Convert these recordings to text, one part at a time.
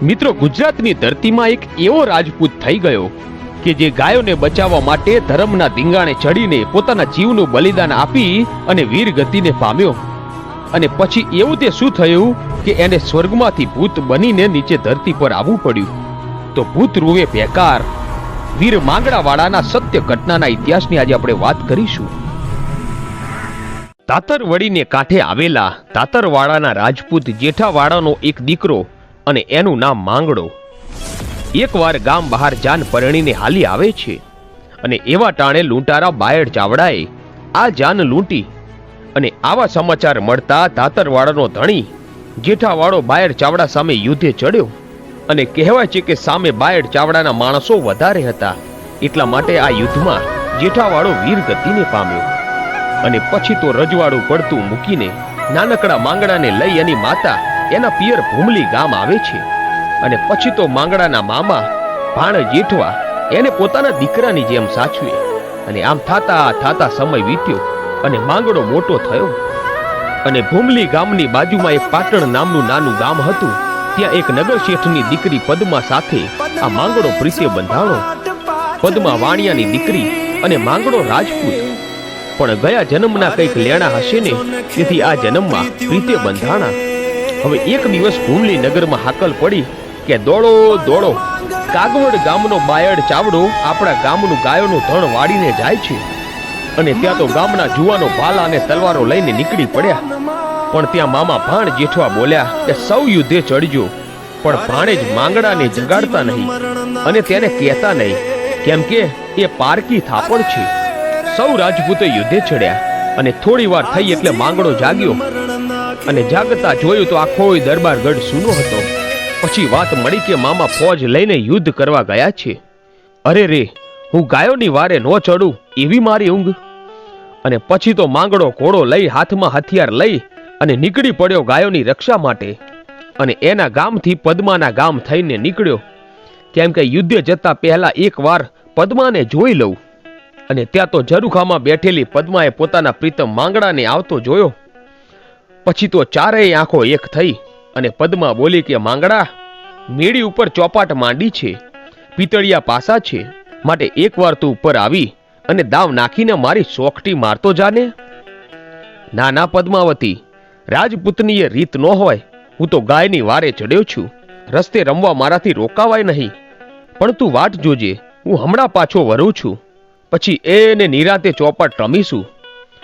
મિત્રો, ગુજરાતની ધરતીમાં એક એવો રાજપૂત થઈ ગયો કે જે ગાયોને બચાવવા માટે ધર્મના ધીંગાણે ચડીને પોતાના જીવનું બલિદાન આપી અને વીર ગતિને પામ્યો. અને પછી એવું તે શું થયું કે એને સ્વર્ગમાંથી ભૂત બનીને નીચે ધરતી પર આવવું પડ્યું. તો ભૂત રૂવે બેકાર વીર માંગડાવાળાના સત્ય ઘટનાના ઇતિહાસની આજે આપણે વાત કરીશું. તાતરવડીને કાંઠે આવેલા તાતરવાડાના રાજપૂત જેઠાવાડાનો એક દીકરો અને એનું નામ માંગડો એકવાર ગામ બહાર જાન પરણીને હાલી આવે છે. અને એવા ટાણે લૂંટારા બાયડ ચાવડાએ આ જાન લૂંટી. અને આવા સમાચાર મળતા તાતરવાડાનો ધણી જેઠાવાડો બાયડ ચાવડા સામે યુદ્ધે ચડ્યો. અને કહેવાય છે કે સામે બાયડ ચાવડાના માણસો વધારે હતા, એટલા માટે આ યુદ્ધમાં જેઠાવાડો વીર ગતિને પામ્યો. અને પછી તો રજવાડું પડતું મૂકીને નાનકડા માંગડાને લઈ એની માતા એના પિયર ભૂમલી ગામ આવે છે. અને પછી તો માંગડાના મામા ભાણ જેઠવા એને પોતાના દીકરાની જેમ સાચવે. અને આમ થાતા થાતા સમય વીત્યો અને માંગડો મોટો થયો. અને ભૂમલી ગામની બાજુમાં એક પાટણ નામનું નાનું ગામ હતું. ત્યાં એક નગર શેઠની દીકરી પદ્મા સાથે આ માંગડો પ્રીત્ય બંધાણો. પદ્મા વાણિયાની દીકરી અને માંગડો રાજપૂત. પણ ગયા જન્મના કંઈક લેણા હશે ને, તેથી આ જન્મમાં પ્રીત્ય બંધાણા. હવે એક દિવસ ભૂમલી નગરમાં હાકલ પડી કે દોડો દોડો, કાગવડ ગામનો બાયડ ચાવડો આપણા ગામનું ગાયોનું ધણ વાળીને જાય છે. અને ત્યાં તો ગામના જુવાનો ભાલા અને તલવારો લઈને નીકળી પડ્યા. પણ ત્યાં મામા ભાણ જેઠવા બોલ્યા કે સૌ યુદ્ધે ચડજો, પણ ભાણે જ માંગડાને જગાડતા નહીં અને તેને કહેતા નહીં, કેમ કે એ પારકી થાપણ છે. સૌ રાજપૂતો યુદ્ધે ચડ્યા. અને થોડી વાર થઈ એટલે માંગડો જાગ્યો. અને જાગતા જોયું તો આખો દરબારગઢ સૂનો હતો. પછી વાત મળી કે મામા ફોજ લઈને યુદ્ધ કરવા ગયા છે. અરે રે, હું ગાયોની વારે ન ચડું એવી મારી ઊંઘ. અને પછી તો માંગડો ઘોડો લઈ હાથમાં હથિયાર લઈ અને નીકળી પડ્યો ગાયોની રક્ષા માટે. અને એના ગામથી પદ્માના ગામ થઈને નીકળ્યો, કેમ કે યુદ્ધે જતા પહેલા એક વાર પદ્માને જોઈ લઉં. અને ત્યાં તો ઝરૂખામાં બેઠેલી પદ્માએ પોતાના પ્રીતમ માંગડાને આવતો જોયો. પછી તો ચારેય આંખો એક થઈ અને પદ્મા બોલી કે માંગડા, મેળી ઉપર ચોપાટ માંડી છે, પિતળિયા પાસા છે, માટે એકવાર તું ઉપર આવી અને દાવ નાખીને મારી સોખટી મારતો જાને. ના ના પદ્માવતી, રાજપૂતની એ રીત ન હોય. હું તો ગાયની વારે ચડ્યો છું, રસ્તે રમવા મારાથી રોકાવાય નહીં. પણ તું વાટ જોજે, હું હમણાં પાછો વરું છું, પછી એને નિરાતે ચોપાટ રમીશું.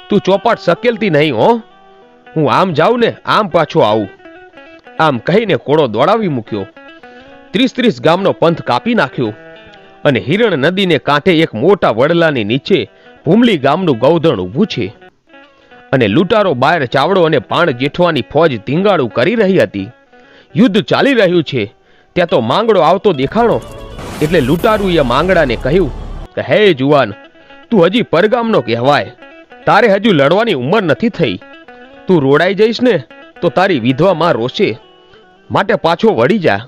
તું ચોપાટ સકેલતી નહીં હો. હું આમ જાઉં ને આમ પાછો આવું. આમ કહીને ઘોડો દોડાવી મૂક્યો. 30 ગામનો પંથ કાપી નાખ્યો. અને હિરણ નદીને કાંઠે એક મોટા વડલાની નીચે ભૂમલી ગામનું ગૌધણ ઊભું છે. અને લૂંટારો બાયર ચાવડો અને ભાણ જેઠવાની ફોજ ધીંગાળું કરી રહી હતી. યુદ્ધ ચાલી રહ્યું છે. ત્યાં તો માંગડો આવતો દેખાણો. એટલે લૂંટારુએ માંગડાને કહ્યું કે હે જુવાન, તું હજી પરગામનો કહેવાય, તારે હજુ લડવાની ઉંમર નથી થઈ. તું રોડાઈ જઈશ ને તો તારી વિધવા માં રોશે, માટે પાછો વળી જા.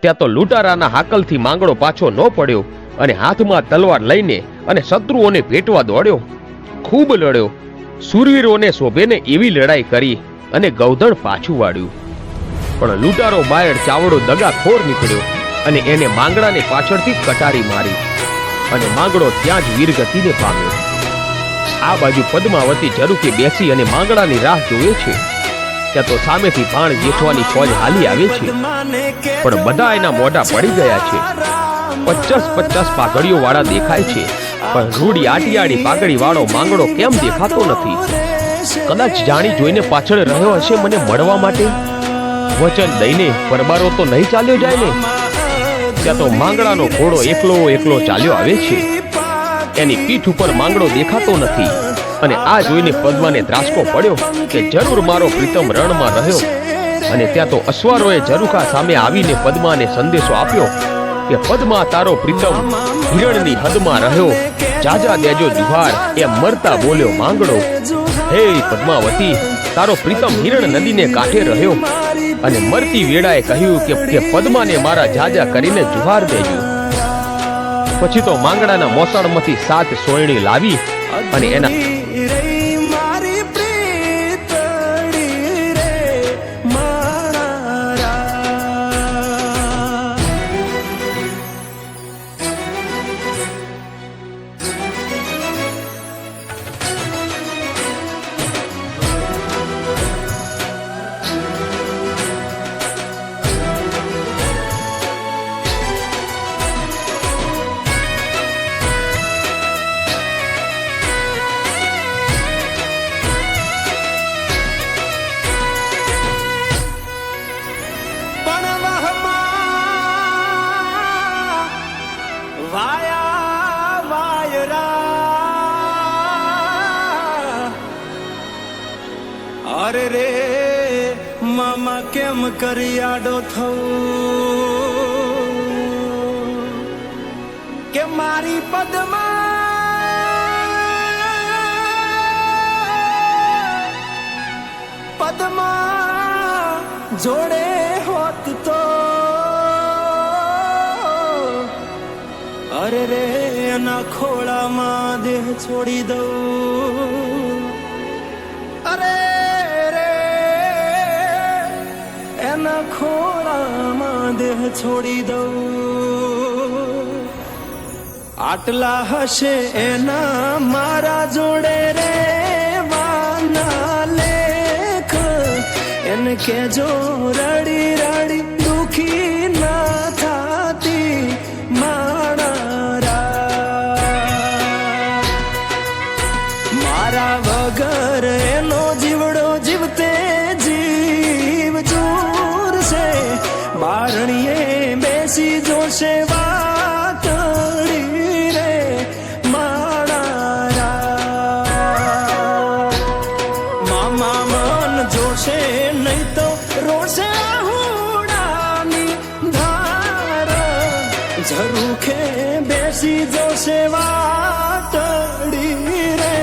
ત્યાં તો લૂંટારાના હાકલથી માંગડો પાછો ન પડ્યો અને હાથમાં તલવાર લઈને અને શત્રુઓને ભેટવા દોડ્યો. ખૂબ લડ્યો, સુરવીરોને શોભેને એવી લડાઈ કરી અને ગૌધણ પાછું વાળ્યું. પણ લૂંટારો બાયડ ચાવડો દગાખોર નીકળ્યો અને એને માંગડાને પાછળથી કટારી મારી. અને માંગડો ત્યાં જ વીરગતિને પામ્યો. આ બાજુ પદ્માવતી ઝરૂખે બેસી અને માંગડાની રાહ જોવે છે. ત્યાં તો સામેથી ભાણ જેઠવાની ફોજ હાલી આવે છે. પણ બધા એના મોઢા પડી ગયા છે. 50 પાઘડીઓ વાળા દેખાય છે, પણ રૂડી આટિયાળી પાઘડી વાળો માંગડો કેમ દેખાતો નથી? કદાચ જાણી જોઈને પાછળ રહ્યો હશે મને મળવા માટે. વચન દઈને પરબારો તો નહીં ચાલ્યો જાય ને. ત્યાં તો માંગડાનો ઘોડો એકલો ચાલ્યો આવે છે. એની પીઠ ઉપર માંગડો દેખાતો નથી. અને આ જોઈને પદ્માને ત્રાસકો પડ્યો કે જરૂર મારો પ્રીતમ રણમાં રહ્યો. અને ત્યાં તો અશ્વારોએ ઝરૂખા સામે આવીને પદ્માને સંદેશો આપ્યો કે પદ્મા, તારો પ્રીતમ હિરણની હદમાં રહ્યો, જાજા દેજો જુહાર. એમ મરતા બોલ્યો માંગડો, હે પદ્માવતી, તારો પ્રીતમ હિરણ નદીને કાંઠે રહ્યો. અને મરતી વેળાએ કહ્યું કે પદ્માને મારા જાજા કરીને જુહાર દેજો. પછી તો માંગડાના મોસાળમાંથી 7 સોયણી લાવી અને એના અરે રે મામા કેમ કરી આડો થવું કે મારી પદમાં જોડે હોત તો અરે રે એના ખોળામાં દેહ છોડી દઉં અરે રે એના ખોળામાં દેહ છોડી દઉં આટલા હશે એના મારા જોડે રે વાના લેખ એને કેજો રડી રડી દુખી ના થાતી મારા વગર એનો જીવડો જીવતે જીવ ચૂર છે બારણીએ બેસી જોશે વાતડી રે મારા મામા મન જોશે નહીં તો રોશે હુડાની ધાર ઝરૂખે બેસી જોશે વાતડી રે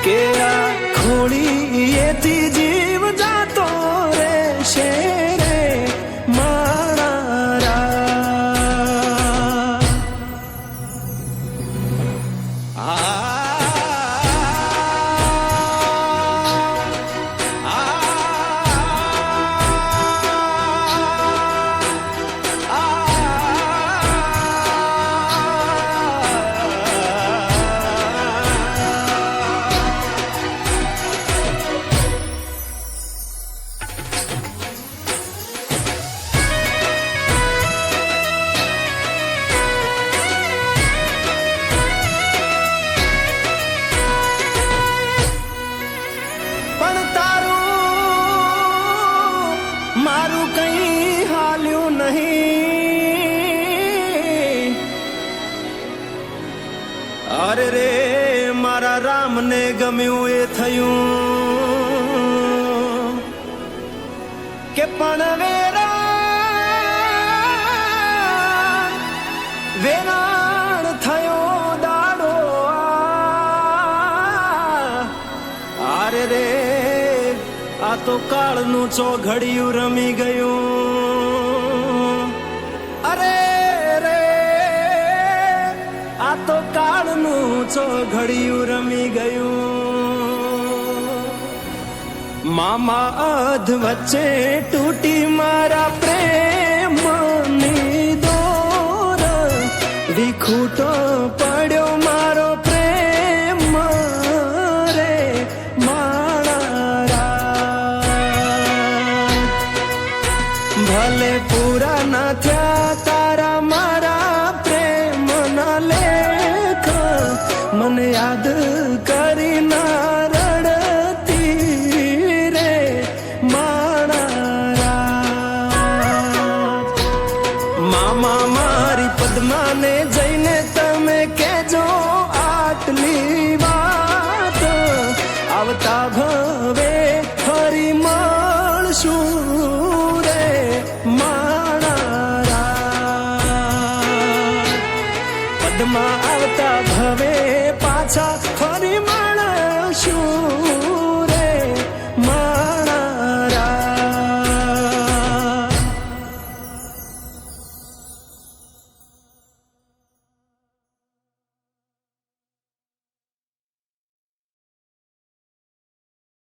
કે આ ખોળીએથી જીવ જાતો રહેશે રે મારા મારું કઈ હાલ્યું નહીં અરે રે મારા રામને ગમ્યું એ થયું કે પણ વેરાણ થયો દાડો અરે રે આ તો કાળનું ચોઘડિયું રમી ગયું અરે રે આ તો કાળનું ચોઘડિયું રમી ગયું મામા અધ વચ્ચે તૂટી મારા પ્રેમની દોર વિખૂટો પડ્યો મારો પ્રેમ રે ભલે પૂરા ના થયા તારા મારા પ્રેમ ના લેખ મને યાદ કરી ના રડતી રે મામા મારી પદ્માને જઈને તમે કેજો આટલી વાત આવતા ભવે ફરી મળશું